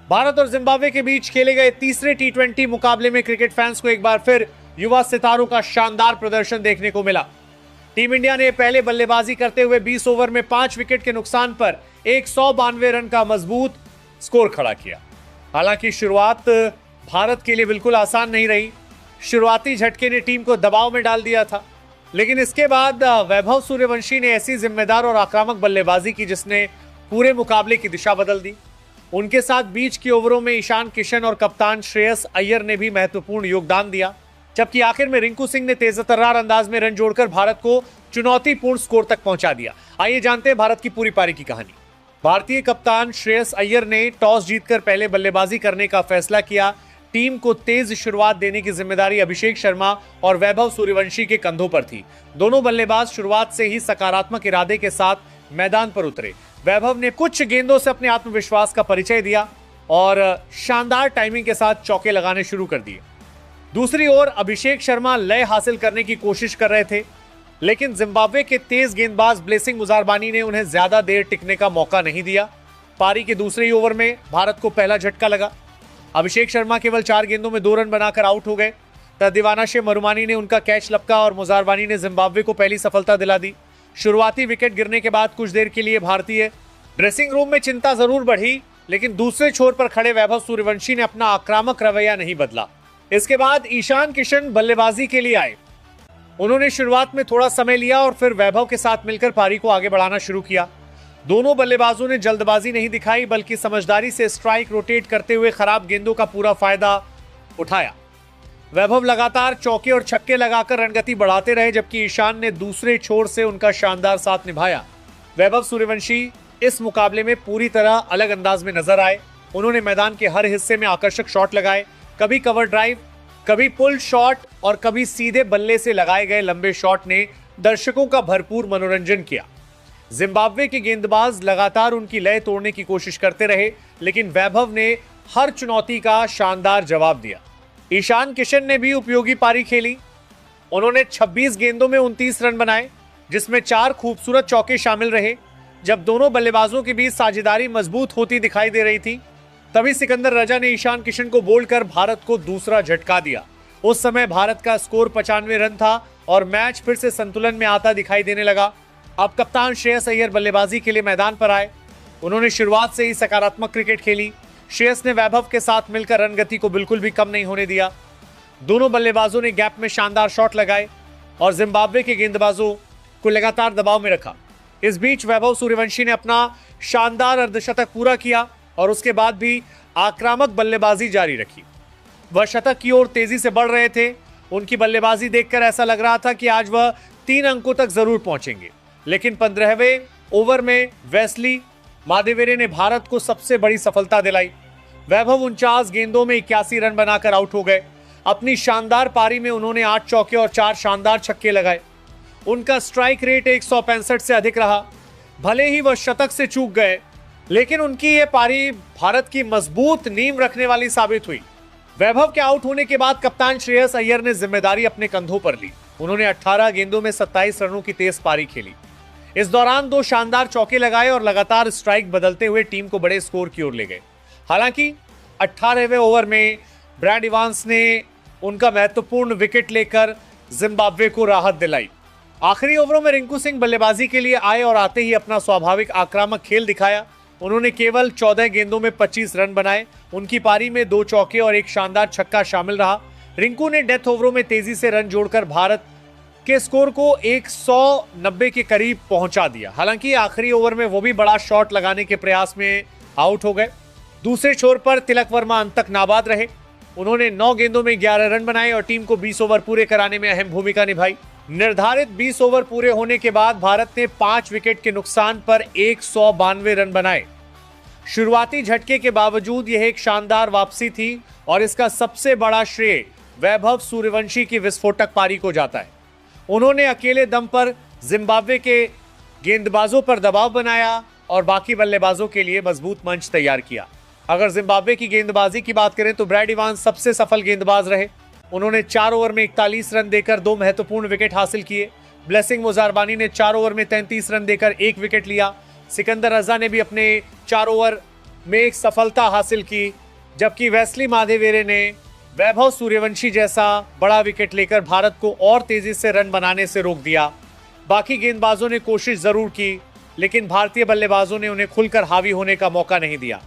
भारत और जिम्बाब्वे के बीच खेले गए तीसरे टी20 मुकाबले में क्रिकेट फैंस को एक बार फिर युवा सितारों का शानदार प्रदर्शन देखने को मिला। टीम इंडिया ने पहले बल्लेबाजी करते हुए 20 ओवर में 5 विकेट के नुकसान पर 192 रन का मजबूत स्कोर खड़ा किया। हालांकि शुरुआत भारत के लिए बिल्कुल आसान नहीं रही। शुरुआती झटके ने टीम को दबाव में डाल दिया था, लेकिन इसके बाद वैभव सूर्यवंशी ने ऐसी जिम्मेदार और आक्रामक बल्लेबाजी की जिसने पूरे मुकाबले की दिशा बदल दी। उनके साथ बीच के ओवरों में ईशान किशन और कप्तान श्रेयस अय्यर ने भी महत्वपूर्ण योगदान दिया, जबकि आखिर में रिंकू सिंह ने तेज-तर्रार अंदाज में रन जोड़कर भारत को चुनौतीपूर्ण स्कोर तक पहुंचा दिया। आइए जानते हैं भारत की पूरी पारी की कहानी। भारतीय कप्तान श्रेयस अय्यर ने टॉस जीतकर पहले बल्लेबाजी करने का फैसला किया। टीम को तेज शुरुआत देने की जिम्मेदारी अभिषेक शर्मा और वैभव सूर्यवंशी के कंधों पर थी। दोनों बल्लेबाज शुरुआत से ही सकारात्मक इरादे के साथ मैदान पर उतरे। वैभव ने कुछ गेंदों से अपने आत्मविश्वास का परिचय दिया और शानदार टाइमिंग के साथ चौके लगाने शुरू कर दिए। दूसरी ओर अभिषेक शर्मा लय हासिल करने की कोशिश कर रहे थे, लेकिन जिम्बाब्वे के तेज गेंदबाज ब्लेसिंग मुजारबानी ने उन्हें ज्यादा देर टिकने का मौका नहीं दिया। पारी के दूसरे ही ओवर में भारत को पहला झटका लगा। अभिषेक शर्मा केवल 4 गेंदों में 2 रन बनाकर आउट हो गए। तदिवानाशे मरुमानी ने उनका कैच लपका और मुजारबानी ने जिम्बाब्वे को पहली सफलता दिला दी। शुरुआती विकेट गिरने के बाद कुछ देर के लिए भारतीय ड्रेसिंग रूम में चिंता जरूर बढ़ी, लेकिन दूसरे छोर पर खड़े वैभव सूर्यवंशी ने अपना आक्रामक रवैया नहीं बदला। इसके बाद ईशान किशन बल्लेबाजी के लिए आए। उन्होंने शुरुआत में थोड़ा समय लिया और फिर वैभव के साथ मिलकर पारी को आगे बढ़ाना शुरू किया। दोनों बल्लेबाजों ने जल्दबाजी नहीं दिखाई, बल्कि समझदारी से स्ट्राइक रोटेट करते हुए खराब गेंदों का पूरा फायदा उठाया। वैभव लगातार चौके और छक्के लगाकर रणगति बढ़ाते रहे, जबकि ईशान ने दूसरे छोर से उनका शानदार साथ निभाया। वैभव सूर्यवंशी इस मुकाबले में पूरी तरह अलग अंदाज में नजर आए। उन्होंने मैदान के हर हिस्से में आकर्षक शॉट लगाए, कभी कवर ड्राइव, कभी पुल शॉट और कभी सीधे बल्ले से लगाए गए लंबे शॉट ने दर्शकों का भरपूर मनोरंजन किया। जिम्बाब्वे के गेंदबाज लगातार उनकी लय तोड़ने की कोशिश करते रहे, लेकिन वैभव ने हर चुनौती का शानदार जवाब दिया। ईशान किशन ने भी उपयोगी पारी खेली। उन्होंने 26 गेंदों में 29 रन बनाए, जिसमें 4 खूबसूरत चौके शामिल रहे। जब दोनों बल्लेबाजों के बीच साझेदारी मजबूत होती दिखाई दे रही थी, तभी सिकंदर रजा ने ईशान किशन को बोल्ड कर भारत को दूसरा झटका दिया। उस समय भारत का स्कोर 95 रन था और मैच फिर से संतुलन में आता दिखाई देने लगा। अब कप्तान श्रेयस अय्यर बल्लेबाजी के लिए मैदान पर आए। उन्होंने शुरुआत से ही सकारात्मक क्रिकेट खेली। श्रेयस ने वैभव के साथ मिलकर रन गति को बिल्कुल भी कम नहीं होने दिया। दोनों बल्लेबाजों ने गैप में शानदार शॉट लगाए और जिम्बाब्वे के गेंदबाजों को लगातार दबाव में रखा। इस बीच वैभव सूर्यवंशी ने अपना शानदार अर्धशतक पूरा किया और उसके बाद भी आक्रामक बल्लेबाजी जारी रखी। वह शतक की ओर तेजी से बढ़ रहे थे। उनकी बल्लेबाजी देखकर ऐसा लग रहा था कि आज वह 3 अंकों तक जरूर पहुंचेंगे, लेकिन 15वें ओवर में वेस्ली मादेवेरे ने भारत को सबसे बड़ी सफलता दिलाई। वैभव 49 गेंदों में 81 रन बनाकर आउट हो गए। अपनी शानदार पारी में उन्होंने 8 चौके और 4 शानदार छक्के लगाए। उनका स्ट्राइक रेट 165 से अधिक रहा। भले ही वह शतक से चूक गए, लेकिन उनकी यह पारी भारत की मजबूत नींव रखने वाली साबित हुई। वैभव के आउट होने के बाद कप्तान श्रेयस अय्यर ने जिम्मेदारी अपने कंधों पर ली। उन्होंने 18 गेंदों में 27 रनों की तेज पारी खेली। इस दौरान 2 शानदार चौके लगाए और लगातार स्ट्राइक बदलते हुए टीम को बड़े स्कोर की ओर ले गए। हालांकि 18वें ओवर में ब्रैड इवांस ने उनका महत्वपूर्ण विकेट लेकर जिम्बाब्वे को राहत दिलाई। आखिरी ओवरों में रिंकू सिंह बल्लेबाजी के लिए आए और आते ही अपना स्वाभाविक आक्रामक खेल दिखाया। उन्होंने केवल 14 गेंदों में 25 रन बनाए। उनकी पारी में 2 चौके और 1 शानदार छक्का शामिल रहा। रिंकू ने डेथ ओवरों में तेजी से रन जोड़कर भारत के स्कोर को 190 के करीब पहुंचा दिया। हालांकि आखिरी ओवर में वो भी बड़ा शॉट लगाने के प्रयास में आउट हो गए। दूसरे छोर पर तिलक वर्मा अंत तक नाबाद रहे। उन्होंने 9 गेंदों में 11 रन बनाए और टीम को 20 ओवर पूरे कराने में अहम भूमिका निभाई। निर्धारित 20 ओवर पूरे होने के बाद भारत ने 5 विकेट के नुकसान पर 192 रन बनाए। शुरुआती झटके के बावजूद यह एक शानदार वापसी थी और इसका सबसे बड़ा श्रेय वैभव सूर्यवंशी की विस्फोटक पारी को जाता है। उन्होंने अकेले दम पर जिम्बाब्वे के गेंदबाजों पर दबाव बनाया और बाकी बल्लेबाजों के लिए मजबूत मंच तैयार किया। अगर जिम्बाब्वे की गेंदबाजी की बात करें तो ब्रैड इवांस सबसे सफल गेंदबाज रहे। उन्होंने 4 ओवर में 41 रन देकर 2 महत्वपूर्ण विकेट हासिल किए। ब्लेसिंग मुजारबानी ने 4 ओवर में 33 रन देकर 1 विकेट लिया। सिकंदर रजा ने भी अपने 4 ओवर में एक सफलता हासिल की, जबकि वेस्ली माधेवेरे ने वैभव सूर्यवंशी जैसा बड़ा विकेट लेकर भारत को और तेजी से रन बनाने से रोक दिया। बाकी गेंदबाजों ने कोशिश जरूर की, लेकिन भारतीय बल्लेबाजों ने उन्हें खुलकर हावी होने का मौका नहीं दिया।